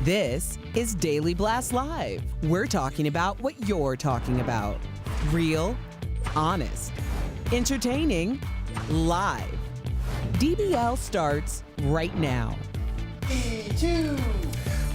This is Daily Blast Live. We're talking about what you're talking about. Real, honest, entertaining, live. DBL starts right now.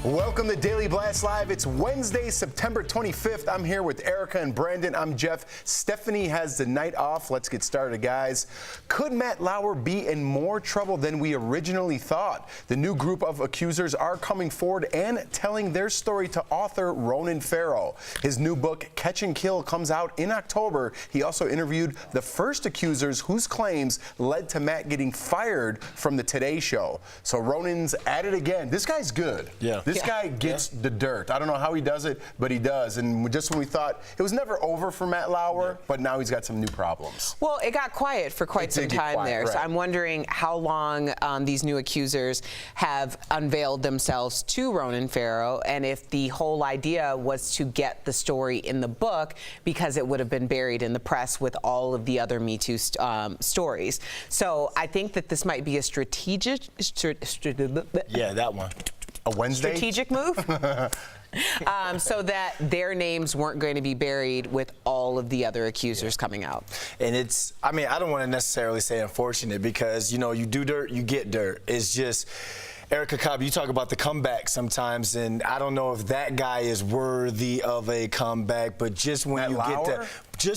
Welcome to Daily Blast Live. It's Wednesday, September 25th. I'm here with Erica and Brandon. I'm Jeff. Stephanie has the night off. Let's get started, guys. Could Matt Lauer be in more trouble than we originally thought? The new group of accusers are coming forward and telling their story to author Ronan Farrow. His new book, Catch and Kill, comes out in October. He also interviewed the first accusers whose claims led to Matt getting fired from the Today Show. So Ronan's at it again. This guy's good. This guy gets the dirt. I don't know how he does it, but he does. And just when we thought it was never over for Matt Lauer, but now he's got some new problems. Well, it got quiet for quite some time there. Right. So I'm wondering how long these new accusers have unveiled themselves to Ronan Farrow, and if the whole idea was to get the story in the book because it would have been buried in the press with all of the other Me Too stories. So I think that this might be a strategic. Yeah, that one. A Wednesday? Strategic move. So that their names weren't going to be buried with all of the other accusers coming out. And it's, I mean, I don't want to necessarily say unfortunate because, you know, you do dirt, you get dirt. It's just, Erica Cobb, you talk about the comeback sometimes, and I don't know if that guy is worthy of a comeback, but just when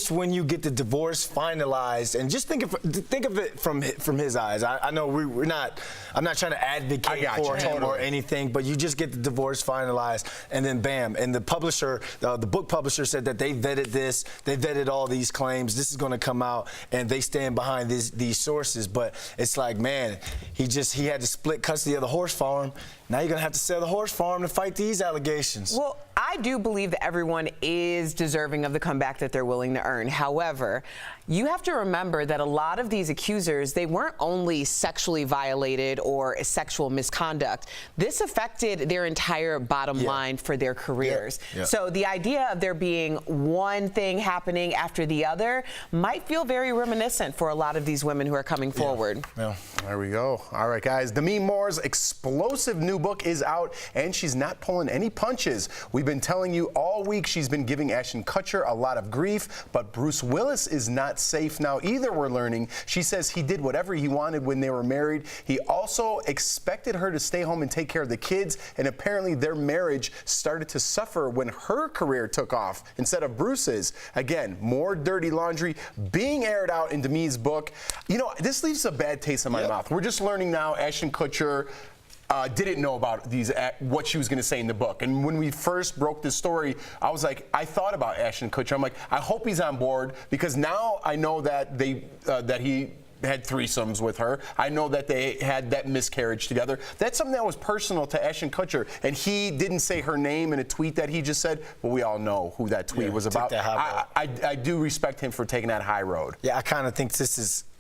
when you get the divorce finalized, and just think of it from his eyes. I know I'm not trying to advocate for him or anything, but you just get the divorce finalized, and then bam, and the publisher, the book publisher said that they vetted this, they vetted all these claims, this is going to come out, and they stand behind these sources. But it's like, man, he had to split custody of the horse farm. Now you're going to have to sell the horse farm to fight these allegations. Well, I do believe that everyone is deserving of the comeback that they're willing to earn. However, you have to remember that a lot of these accusers, they weren't only sexually violated or sexual misconduct. This affected their entire bottom line for their careers. So the idea of there being one thing happening after the other might feel very reminiscent for a lot of these women who are coming forward. There we go. All right, guys. Demi Moore's explosive new book is out, and she's not pulling any punches. We've been telling you all week she's been giving Ashton Kutcher a lot of grief, but Bruce Willis is not safe now either, we're learning. She says he did whatever he wanted when they were married. He also expected her to stay home and take care of the kids, and apparently their marriage started to suffer when her career took off instead of Bruce's. Again, more dirty laundry being aired out in Demi's book. You know, this leaves a bad taste in my mouth. We're just learning now Ashton Kutcher didn't know about what she was going to say in the book. And when we first broke this story, I was like, I thought about Ashton Kutcher. I'm like, I hope he's on board, because now I know that that he had threesomes with her. I know that they had that miscarriage together. That's something that was personal to Ashton Kutcher, and he didn't say her name in a tweet that he just said, but we all know who that tweet was about. I do respect him for taking that high road. Yeah, I kind of think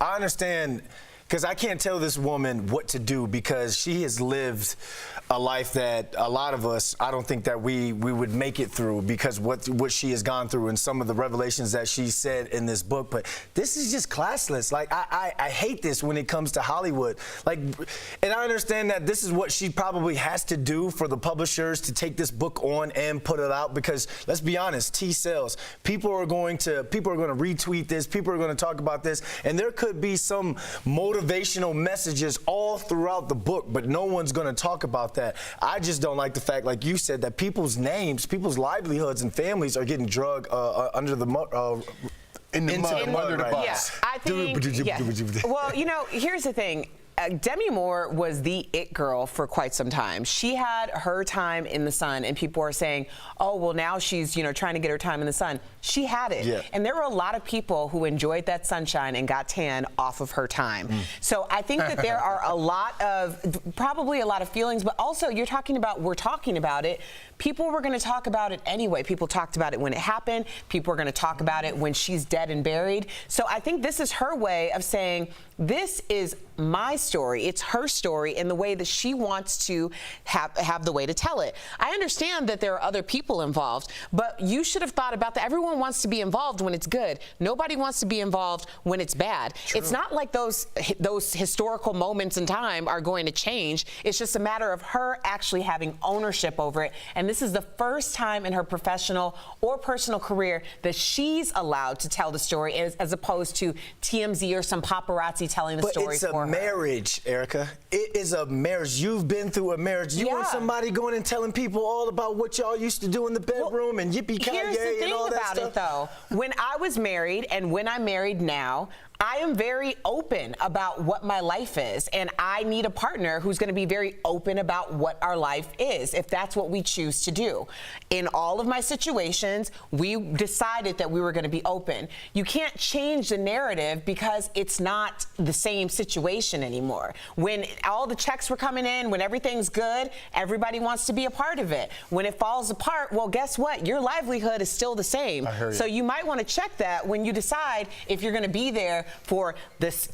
I understand, because I can't tell this woman what to do, because she has lived a life that a lot of us, I don't think that we would make it through, because what she has gone through and some of the revelations that she said in this book. But this is just classless. Like, I hate this when it comes to Hollywood. Like, and I understand that this is what she probably has to do for the publishers to take this book on and put it out, because let's be honest, T sells. People are going to retweet this, people are going to talk about this, and there could be some motivational messages all throughout the book, but no one's going to talk about that. I just don't like the fact, like you said, that people's names, people's livelihoods and families are getting dragged under the bus. Yeah, I think, well, you know, here's the thing. Demi Moore was the it girl for quite some time. She had her time in the sun, and people are saying, oh, well, now she's, you know, trying to get her time in the sun. She had it. And there were a lot of people who enjoyed that sunshine and got tan off of her time. So I think that there are probably a lot of feelings, but also we're talking about it. People were going to talk about it anyway. People talked about it when it happened. People are going to talk about it when she's dead and buried. So I think this is her way of saying, this is my story. It's her story and the way that she wants to have the way to tell it. I understand that there are other people involved, but you should have thought about that. Everyone wants to be involved when it's good. Nobody wants to be involved when it's bad. True. It's not like those historical moments in time are going to change. It's just a matter of her actually having ownership over it. And this is the first time in her professional or personal career that she's allowed to tell the story as opposed to TMZ or some paparazzi telling the story for her. But it's a marriage, Erica. It is a marriage. You've been through a marriage. You want somebody going and telling people all about what y'all used to do in the bedroom and yippee-ki-yay and all that stuff? Here's the thing about it, though. When I was married and when I'm married now, I am very open about what my life is, and I need a partner who's going to be very open about what our life is, if that's what we choose to do. In all of my situations, we decided that we were going to be open. You can't change the narrative because it's not the same situation anymore. When all the checks were coming in, when everything's good, everybody wants to be a part of it. When it falls apart, well, guess what? Your livelihood is still the same. So you might want to check that when you decide if you're going to be there for this.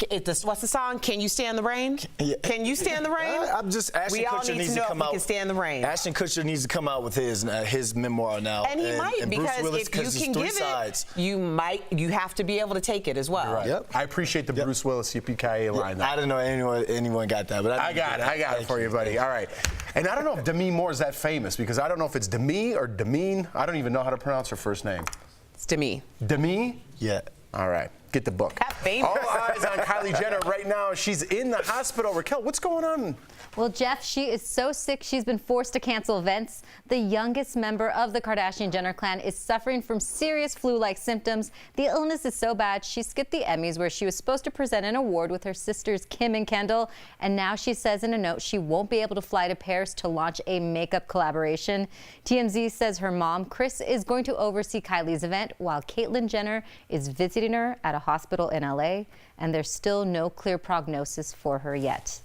What's the song? Can you stand the rain? Yeah. Can you stand the rain? I'm just. Ashton Kutcher needs to come out. Can stand the rain. Ashton Kutcher needs to come out with his memoir now. And he might, and because Willis, if you can give sides. It, you have to be able to take it as well. Right. Yep. I appreciate the Bruce Willis yippee-ki-yay line. I don't know anyone got that, but I got it for you, buddy. All right. And I don't know if Demi Moore is that famous because I don't know if it's Demi or Demine. I don't even know how to pronounce her first name. It's Demi. Demi? Yeah. All right. Get the book. All eyes on Kylie Jenner right now. She's in the hospital. Raquel, what's going on? Well, Jeff, she is so sick she's been forced to cancel events. The youngest member of the Kardashian-Jenner clan is suffering from serious flu-like symptoms. The illness is so bad she skipped the Emmys where she was supposed to present an award with her sisters Kim and Kendall. And now she says in a note she won't be able to fly to Paris to launch a makeup collaboration. TMZ says her mom, Kris, is going to oversee Kylie's event while Caitlyn Jenner is visiting her at a hospital in LA, and there's still no clear prognosis for her yet.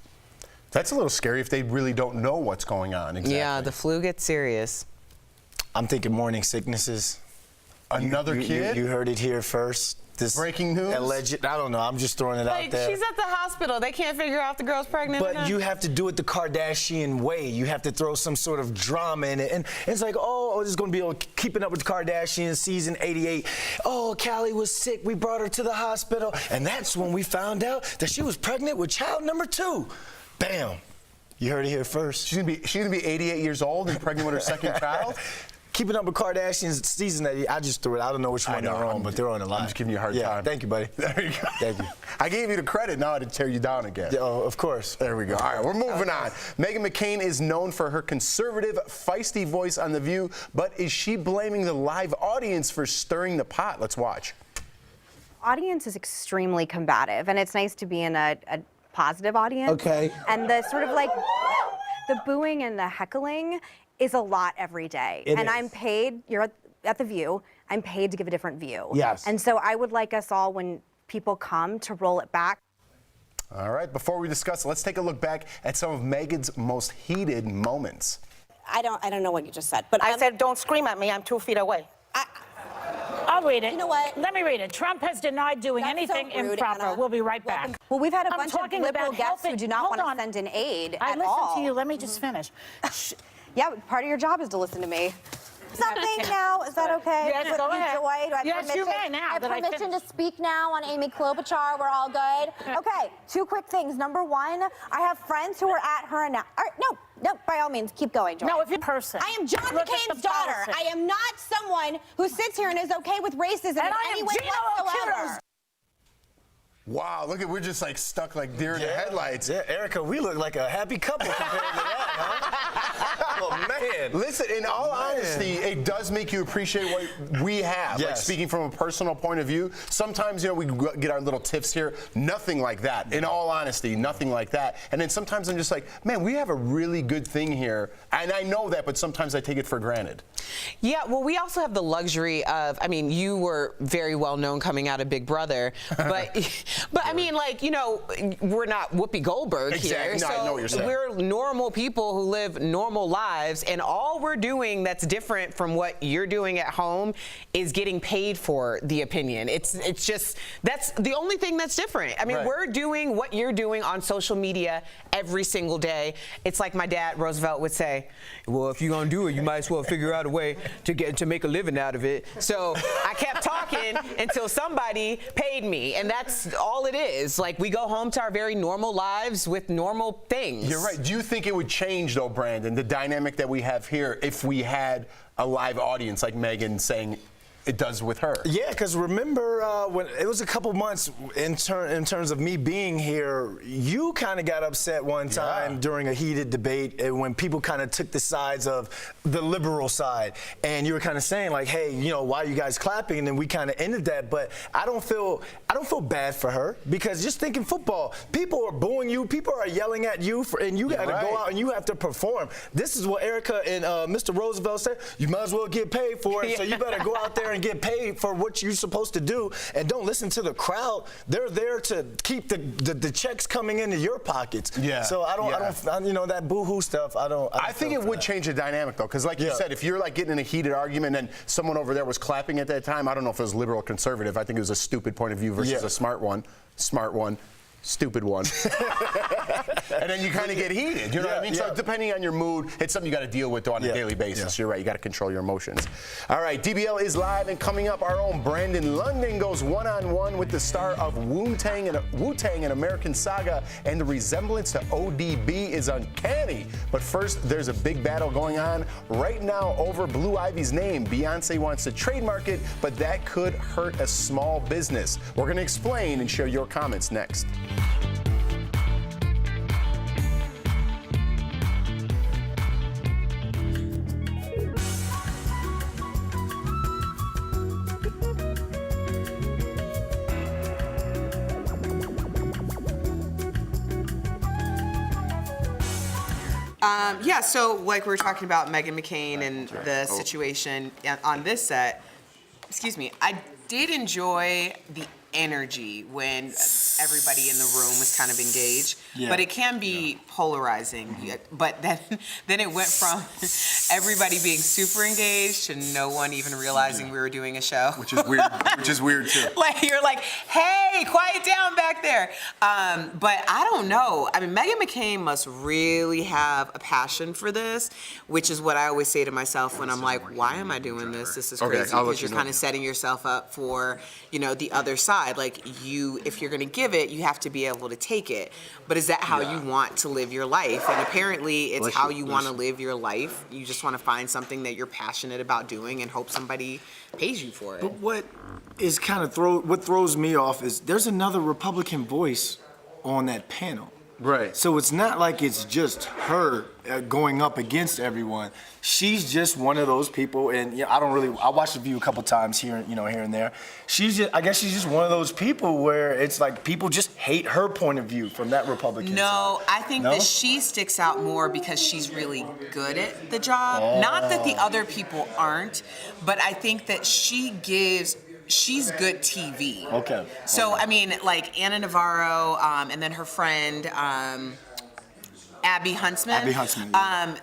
That's a little scary if they really don't know what's going on exactly. Yeah, the flu gets serious. I'm thinking morning sicknesses. Another kid? You heard it here first. This breaking news? Alleged, I don't know. I'm just throwing it out there. She's at the hospital. They can't figure out if the girl's pregnant. But you have to do it the Kardashian way. You have to throw some sort of drama in it. And it's like, oh, this is going to be Keeping Up with the Kardashians, season 88. Oh, Kylie was sick. We brought her to the hospital. And that's when we found out that she was pregnant with child number 2. Bam. You heard it here first. She's gonna be 88 years old and pregnant with her second child? Keeping Up with Kardashians season 80. I just threw it. I don't know which one they're on, but they're on a lot. I'm just giving you a hard time. Thank you, buddy. There you go. Thank you. I gave you the credit. Now to tear you down again. Yeah, of course. There we go. All right, we're moving on. Meghan McCain is known for her conservative, feisty voice on The View, but is she blaming the live audience for stirring the pot? Let's watch. Audience is extremely combative, and it's nice to be in a positive audience. Okay. And the sort of like the booing and the heckling is a lot every day. It is. I'm paid, you're at The View, I'm paid to give a different view. Yes. And so I would like us all, when people come, to roll it back. All right, before we discuss, let's take a look back at some of Meghan's most heated moments. I don't know what you just said, but I said, don't scream at me, I'm 2 feet away. I'll read it. You know what? Let me read it. Trump has denied doing anything so rude, improper. Anna. We'll be right back. Well, we've had a I'm bunch of talking liberal about guests who helping- do not Hold want to on. send in aid I at listened all. to you. Let me just finish. Yeah, part of your job is to listen to me. Something now, is that okay? Yes, go ahead. Joy, do I have Yes, you permission? may now I have that I permission to finished. speak now on Amy Klobuchar. We're all good. Okay, 2 quick things. Number 1, I have friends who were at her and no, by all means, keep going, Joy. No, if you're a person. I am John Look at McCain's the daughter. policy. I am not someone who sits here and is okay with racism in And I any am way Gino whatsoever. Accusers. Wow, look at, we're just like stuck like deer in the headlights. Yeah, Erica, we look like a happy couple compared to that, huh? Oh, man. Listen, in all honesty, it does make you appreciate what we have. Yes. Like speaking from a personal point of view, sometimes, we get our little tiffs here. Nothing like that. In all honesty, nothing like that. And then sometimes I'm just like, man, we have a really good thing here. And I know that, but sometimes I take it for granted. Yeah, well, we also have the luxury of, I mean, you were very well known coming out of Big Brother, but I mean, like, we're not Whoopi Goldberg Exactly. here. No, I know what you're saying. We're normal people who live normal lives, and all all we're doing that's different from what you're doing at home is getting paid for the opinion. It's just, that's the only thing that's different. I mean, we're doing what you're doing on social media every single day. It's like my dad, Roosevelt, would say, well, if you're gonna do it, you might as well figure out a way to make a living out of it. So I kept talking until somebody paid me, and that's all it is. Like, we go home to our very normal lives with normal things. You're right. Do you think it would change, though, Brandon, the dynamic that we have here if we had a live audience like Meghan saying it does with her? Yeah, because remember when it was a couple months in terms of me being here, you kind of got upset one time during a heated debate when people kind of took the sides of the liberal side, and you were kind of saying like, hey, you know, why are you guys clapping? And then we kind of ended that. But I don't feel bad for her, because just thinking football, people are booing you, people are yelling at you, and you got to go out and you have to perform. This is what Erica and Mr. Roosevelt said. You might as well get paid for it, so you better go out there and get paid for what you're supposed to do, and don't listen to the crowd. They're there to keep the checks coming into your pockets. Yeah. So I don't, you know, that boo-hoo stuff. I think it would change the dynamic, though, because like you said, if you're like getting in a heated argument and someone over there was clapping at that time, I don't know if it was liberal or conservative. I think it was a stupid point of view versus a smart one, stupid one. And then you kind of get heated, you know what I mean? So depending on your mood, it's something you got to deal with, though, on a daily basis. You're right, you got to control your emotions. All right, DBL is live, and coming up, our own Brandon London goes one-on-one with the star of Wu-Tang and American Saga, and the resemblance to ODB is uncanny. But first, there's a big battle going on right now over Blue Ivy's name. Beyonce wants to trademark it, but that could hurt a small business. We're going to explain and share your comments next. So like we were talking about Meghan McCain and the situation on this set, I did enjoy the energy when everybody in the room was kind of engaged, but it can be polarizing. But then it went from everybody being super engaged to no one even realizing we were doing a show, which is weird too. Like, you're like, hey, quiet down back there. But I don't know. I mean, Meghan McCain must really have a passion for this, which is what I always say to myself when I'm like, why am I doing this? This is crazy, because you're kind of setting yourself up for, you know, the other side. Like, if you're going to give it, you have to be able to take it. But is that how you want to live your life? And apparently it's how you want to live your life. You just want to find something that you're passionate about doing and hope somebody pays you for it. But what is what throws me off is there's another Republican voice on that panel. Right. So it's not like it's just her going up against everyone. She's just one of those people, and I watched The View a couple times here and there. I guess she's just one of those people where it's like people just hate her point of view from that Republican side. I think that she sticks out more because she's really good at the job. Not that the other people aren't, but I think that she's good TV. Okay. So, I mean, like Anna Navarro, and then her friend, Abby Huntsman.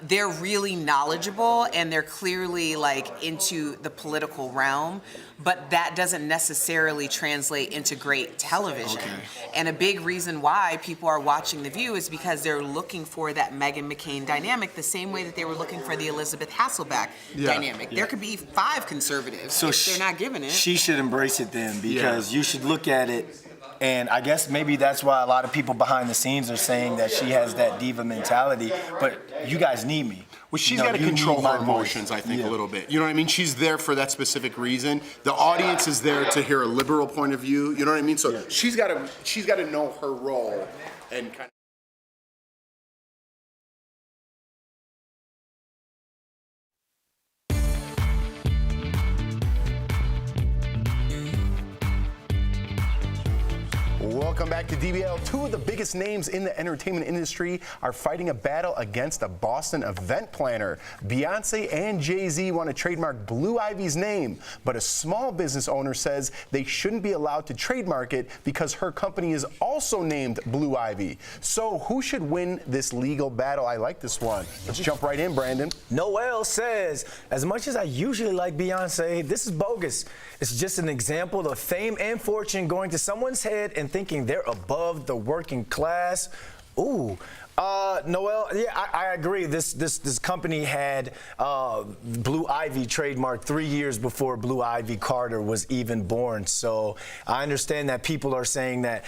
They're really knowledgeable, and they're clearly like into the political realm, but that doesn't necessarily translate into great television. Okay. And a big reason why people are watching The View is because they're looking for that Meghan McCain dynamic the same way that they were looking for the Elizabeth Hasselbeck dynamic. There could be 5 conservatives, so if they're not giving it. She should embrace it then, because you should look at it. And I guess maybe that's why a lot of people behind the scenes are saying that she has that diva mentality. But you guys need me. Well, she's got to control her emotions, I think, a little bit. You know what I mean? She's there for that specific reason. The audience is there to hear a liberal point of view. You know what I mean? So she's got to know her role and kind of. Welcome Welcome back to DBL. Two of the biggest names in the entertainment industry are fighting a battle against a Boston event planner. Beyonce and Jay-Z want to trademark Blue Ivy's name, but a small business owner says they shouldn't be allowed to trademark it because her company is also named Blue Ivy. So who should win this legal battle? I like this one. Let's jump right in, Brandon. Noel says, as much as I usually like Beyonce, this is bogus. It's just an example of fame and fortune going to someone's head and thinking they're above the working class. Ooh. Noel, yeah, I agree. This company had Blue Ivy trademarked 3 years before Blue Ivy Carter was even born. So I understand that people are saying that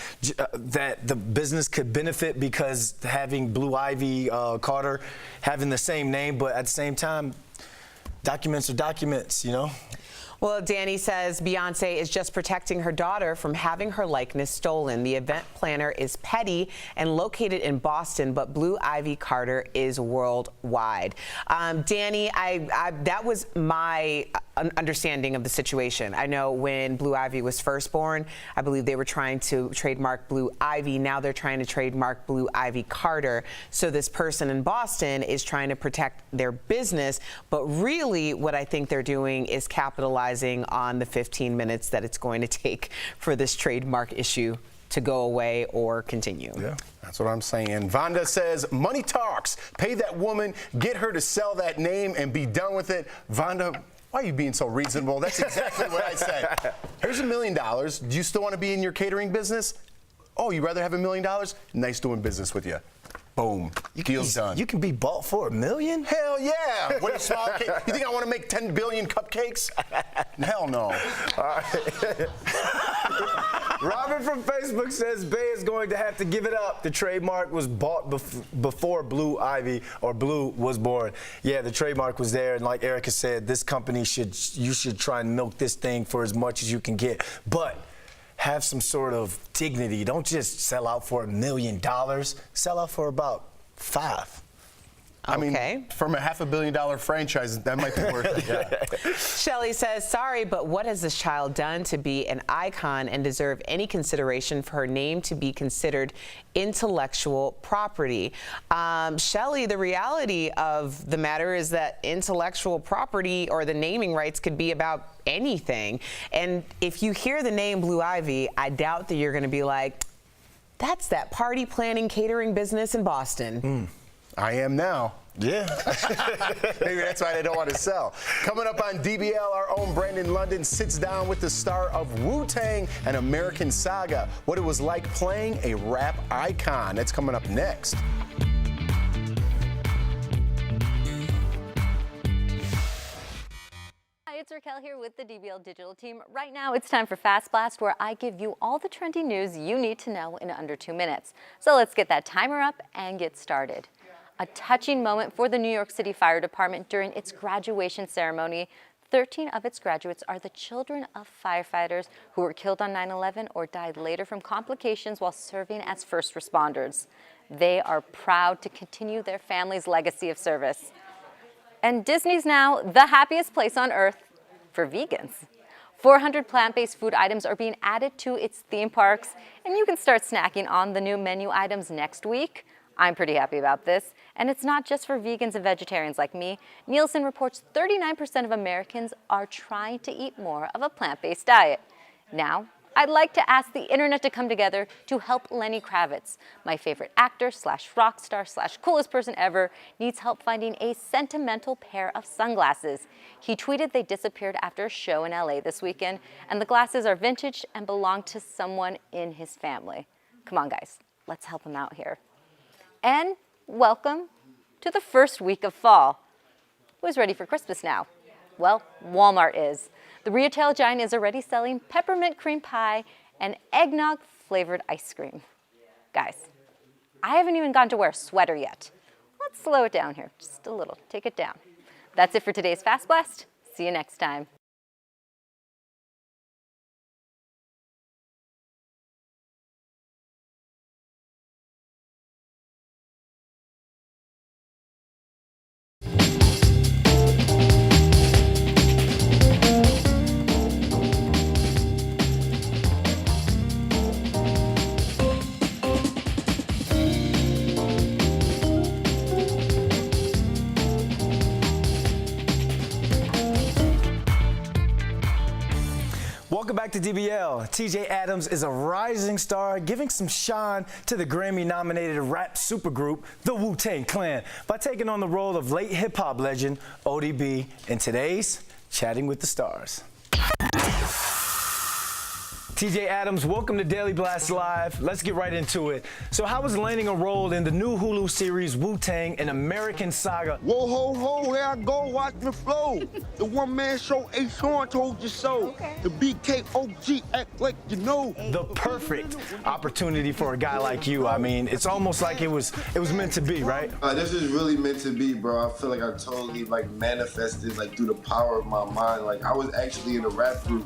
that the business could benefit because having Blue Ivy Carter having the same name, but at the same time, documents are documents, you know? Well, Danny says Beyonce is just protecting her daughter from having her likeness stolen. The event planner is petty and located in Boston, but Blue Ivy Carter is worldwide. Danny, that was my understanding of the situation. I know when Blue Ivy was first born, I believe they were trying to trademark Blue Ivy. Now they're trying to trademark Blue Ivy Carter. So this person in Boston is trying to protect their business, but really what I think they're doing is capitalizing on the 15 minutes that it's going to take for this trademark issue to go away or continue. Yeah, that's what I'm saying. Vonda says, money talks. Pay that woman, get her to sell that name and be done with it. Vonda, why are you being so reasonable? That's exactly what I said. Here's $1 million. Do you still want to be in your catering business? Oh, you'd rather have $1 million? Nice doing business with you. Boom. Deal's done. You can be bought for $1 million? Hell yeah. What a small cake. You think I want to make 10 billion cupcakes? Hell no. All right. Robert from Facebook says Bey is going to have to give it up. The trademark was bought before Blue Ivy or Blue was born. Yeah, the trademark was there, and like Erica said, this company you should try and milk this thing for as much as you can get. But have some sort of dignity. Don't just sell out for $1 million. Sell out for about $5 million. I mean, from a $500 million franchise, that might be worth it. Yeah. Shelly says, sorry, but what has this child done to be an icon and deserve any consideration for her name to be considered intellectual property? Shelly, the reality of the matter is that intellectual property or the naming rights could be about anything. And if you hear the name Blue Ivy, I doubt that you're going to be like, that's that party planning catering business in Boston. I am now. Yeah. Maybe that's why they don't want to sell. Coming up on DBL, our own Brandon London sits down with the star of Wu-Tang, an American Saga, what it was like playing a rap icon. That's coming up next. Hi, it's Raquel here with the DBL Digital team. Right now, it's time for Fast Blast, where I give you all the trendy news you need to know in under 2 minutes. So let's get that timer up and get started. A touching moment for the New York City Fire Department during its graduation ceremony. 13 of its graduates are the children of firefighters who were killed on 9/11 or died later from complications while serving as first responders. They are proud to continue their family's legacy of service. And Disney's now the happiest place on earth for vegans. 400 plant-based food items are being added to its theme parks, and you can start snacking on the new menu items next week. I'm pretty happy about this. And it's not just for vegans and vegetarians like me. Nielsen reports 39% of Americans are trying to eat more of a plant-based diet. Now, I'd like to ask the internet to come together to help Lenny Kravitz, my favorite actor / rock star / coolest person ever, needs help finding a sentimental pair of sunglasses. He tweeted they disappeared after a show in LA this weekend, and the glasses are vintage and belong to someone in his family. Come on, guys, let's help him out here. And welcome to the first week of fall. Who's ready for Christmas now? Well, Walmart is. The retail giant is already selling peppermint cream pie and eggnog flavored ice cream. Guys, I haven't even gone to wear a sweater yet. Let's slow it down here, just a little, take it down. That's it for today's Fast Blast. See you next time. Welcome back to DBL. TJ Adams is a rising star, giving some shine to the Grammy-nominated rap supergroup, the Wu-Tang Clan, by taking on the role of late hip-hop legend ODB in today's Chatting with the Stars. TJ Adams, welcome to Daily Blast Live. Let's get right into it. So how was landing a role in the new Hulu series Wu-Tang, an American saga? Whoa, ho, ho, here I go, watch me flow. The one-man show, H-Horn told you so. Okay. The BKOG act like you know. The perfect opportunity for a guy like you. I mean, it's almost like it was meant to be, right? This is really meant to be, bro. I feel like I totally manifested through the power of my mind. I was actually in a rap group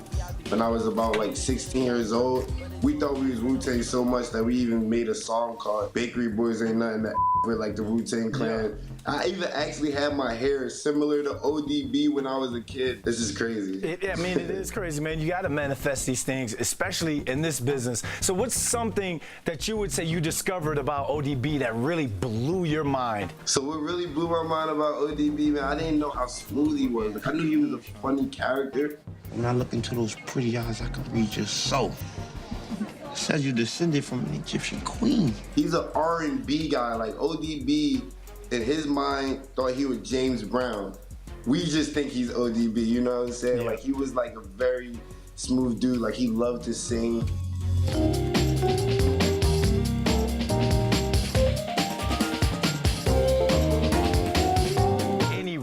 when I was about 16 years old. We thought we was Wu-Tang so much that we even made a song called Bakery Boys Ain't Nothing That with the Wu-Tang Clan. Yeah. I even actually had my hair similar to ODB when I was a kid. This is crazy. It is crazy, man. You gotta manifest these things, especially in this business. So what's something that you would say you discovered about ODB that really blew your mind? So what really blew my mind about ODB, man, I didn't know how smooth he was. I knew he was a funny character. When I look into those pretty eyes, I can read your soul. It says you descended from an Egyptian queen. He's an R&B guy. ODB, in his mind, thought he was James Brown. We just think he's ODB, you know what I'm saying? Yeah. He was a very smooth dude. He loved to sing.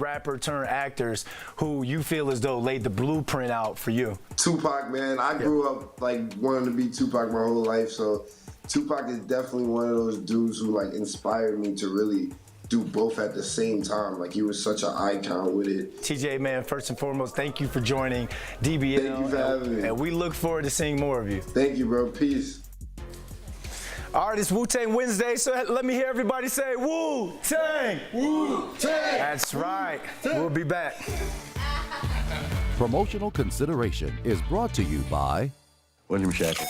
Rapper turned actors who you feel as though laid the blueprint out for you? Tupac, man. I grew up wanting to be Tupac my whole life, so Tupac is definitely one of those dudes who inspired me to really do both at the same time. He was such an icon with it. TJ, man, first and foremost, thank you for joining DBL. Thank you for having me. And we look forward to seeing more of you. Thank you, bro. Peace. All right, it's Wu-Tang Wednesday, so let me hear everybody say Wu-Tang! Wu-Tang! That's right. We'll be back. Promotional consideration is brought to you by William Shattuck.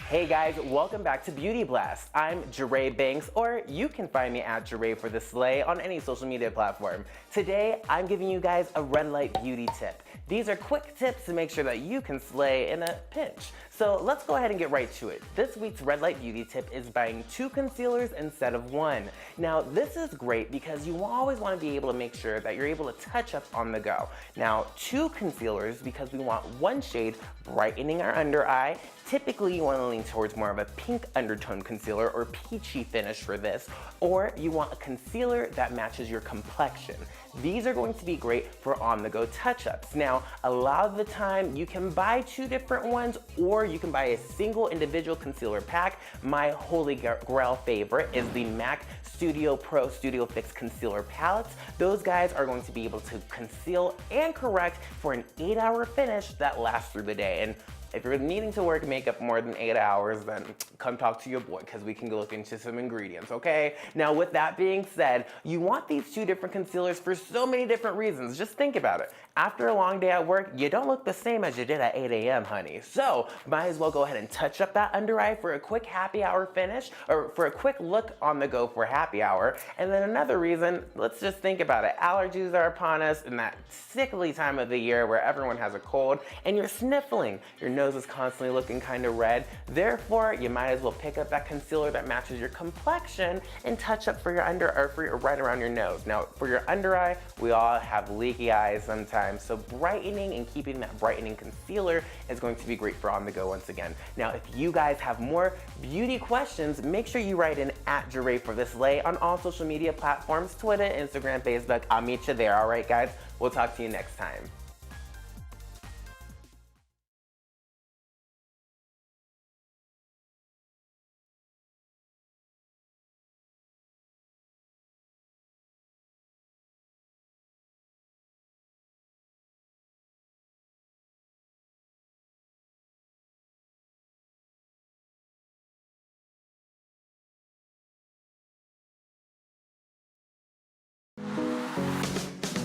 Hey guys, welcome back to Beauty Blast. I'm Jeray Banks, or you can find me at Jeray for the Slay on any social media platform. Today, I'm giving you guys a red light beauty tip. These are quick tips to make sure that you can slay in a pinch. So let's go ahead and get right to it. This week's red light beauty tip is buying 2 concealers instead of 1. Now this is great because you always want to be able to make sure that you're able to touch up on the go. Now 2 concealers because we want 1 shade brightening our under eye. Typically you want to lean towards more of a pink undertone concealer or peachy finish for this, or you want a concealer that matches your complexion. These are going to be great for on-the-go touch-ups. Now, a lot of the time you can buy 2 different ones, or you can buy a single individual concealer pack. My holy grail favorite is the MAC Studio Pro Studio Fix Concealer Palettes. Those guys are going to be able to conceal and correct for an 8-hour finish that lasts through the day. And if you're needing to work makeup more than 8 hours, then come talk to your boy, because we can go look into some ingredients, okay? Now, with that being said, you want these 2 different concealers for so many different reasons. Just think about it. After a long day at work, you don't look the same as you did at 8 a.m., honey. So, might as well go ahead and touch up that under eye for a quick happy hour finish, or for a quick look on the go for happy hour. And then another reason, let's just think about it. Allergies are upon us in that sickly time of the year where everyone has a cold, and you're sniffling. Your nose is constantly looking kind of red. Therefore, you might as well pick up that concealer that matches your complexion and touch up for your right around your nose. Now, for your under eye, we all have leaky eyes sometimes. So brightening and keeping that brightening concealer is going to be great for on the go once again. Now, if you guys have more beauty questions, make sure you write in at Jeray for the Slay on all social media platforms, Twitter, Instagram, Facebook. I'll meet you there. All right, guys, we'll talk to you next time.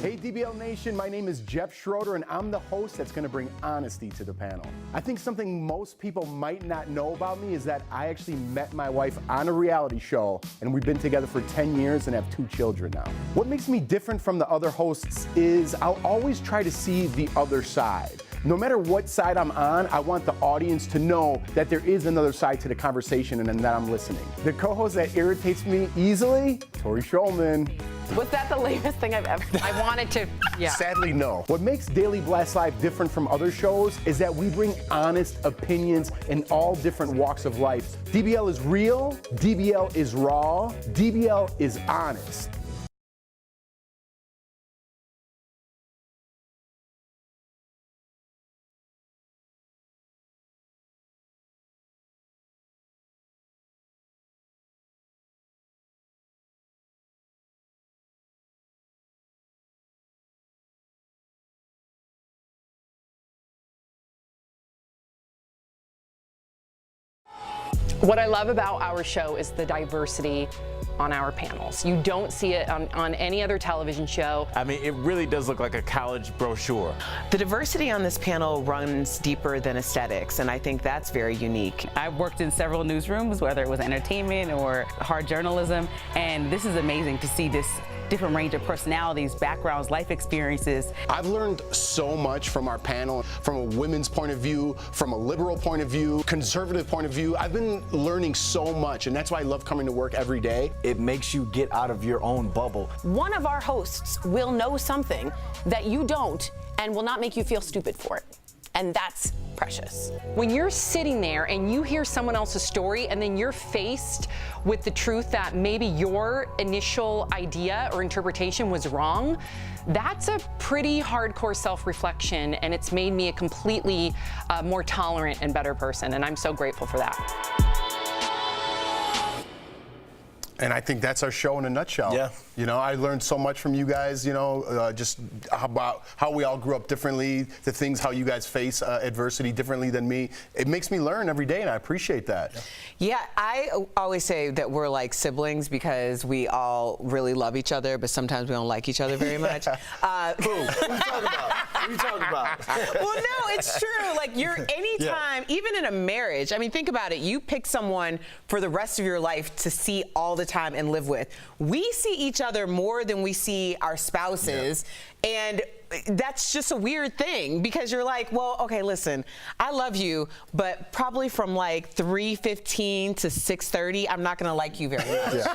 Hey DBL Nation, my name is Jeff Schroeder and I'm the host that's going to bring honesty to the panel. I think something most people might not know about me is that I actually met my wife on a reality show and we've been together for 10 years and have 2 children now. What makes me different from the other hosts is I'll always try to see the other side. No matter what side I'm on, I want the audience to know that there is another side to the conversation and that I'm listening. The co-host that irritates me easily, Tori Shulman. Was that the lamest thing I've ever done? I wanted to, yeah. Sadly, no. What makes Daily Blast Live different from other shows is that we bring honest opinions in all different walks of life. DBL is real, DBL is raw, DBL is honest. What I love about our show is the diversity on our panels. You don't see it on any other television show. I mean, it really does look like a college brochure. The diversity on this panel runs deeper than aesthetics, and I think that's very unique. I've worked in several newsrooms, whether it was entertainment or hard journalism, and this is amazing to see this different range of personalities, backgrounds, life experiences. I've learned so much from our panel, from a women's point of view, from a liberal point of view, conservative point of view. I've been learning so much, and that's why I love coming to work every day. It makes you get out of your own bubble. One of our hosts will know something that you don't and will not make you feel stupid for it. And that's precious. When you're sitting there and you hear someone else's story and then you're faced with the truth that maybe your initial idea or interpretation was wrong, that's a pretty hardcore self-reflection, and it's made me a completely more tolerant and better person, and I'm so grateful for that. And I think that's our show in a nutshell. Yeah. You know, I learned so much from you guys, you know, just about how we all grew up differently, the things, how you guys face adversity differently than me. It makes me learn every day, and I appreciate that. Yeah, I always say that we're like siblings because we all really love each other, but sometimes we don't like each other very much. Who? What are you talking about? What are you talking about? Well, no, it's true. Like, anytime, even in a marriage, I mean, think about it. You pick someone for the rest of your life to see all the time and live with. We see each other more than we see our spouses, and that's just a weird thing because you're like, well, okay, listen, I love you, but probably from like 3:15 to 6:30, I'm not gonna like you very much.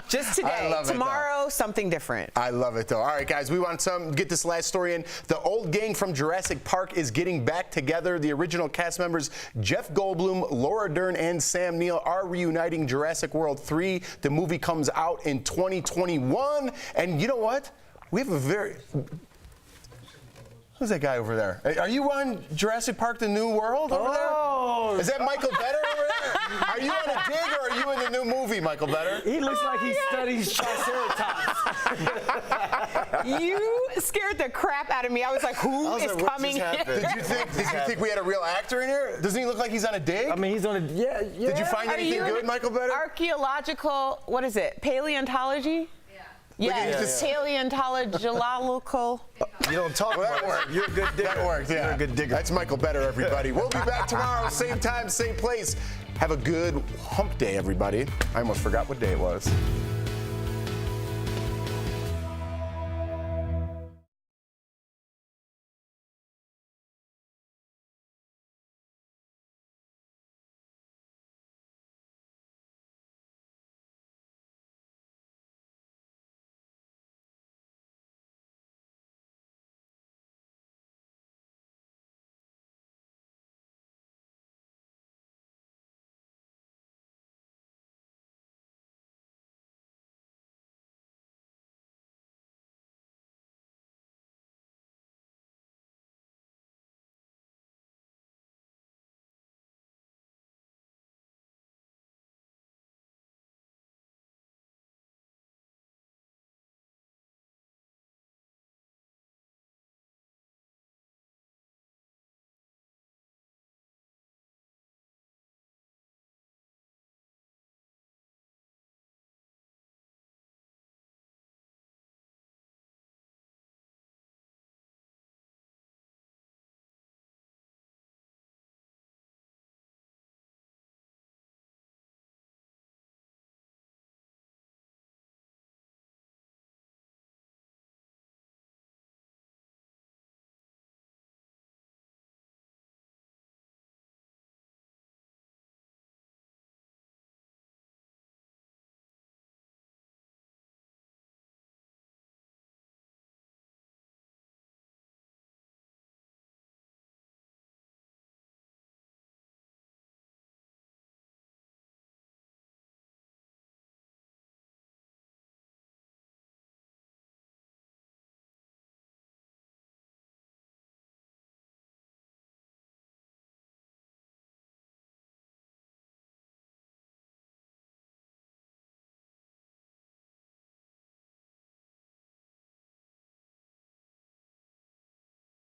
Just today. Tomorrow, something different. I love it, though. All right, guys, we want to get this last story in. The old gang from Jurassic Park is getting back together. The original cast members, Jeff Goldblum, Laura Dern, and Sam Neill, are reuniting Jurassic World 3. The movie comes out in 2021. And you know what? We have a very... Who's that guy over there? Are you on Jurassic Park: The New World over there? Is that Michael Better over there? Are you on a dig or are you in the new movie, Michael Better? He looks like he studies Triceratops. You scared the crap out of me. I was like, who is coming in? Did you think we had a real actor in here? Doesn't he look like he's on a dig? I mean, he's on a, yeah. Did you find anything good, Michael Better? Archaeological, what is it? Paleontology? Yes, paleontological. You don't talk about it. You're a good digger. That worked, yeah. You're a good digger. That's Michael Better, everybody. We'll be back tomorrow, same time, same place. Have a good hump day, everybody. I almost forgot what day it was.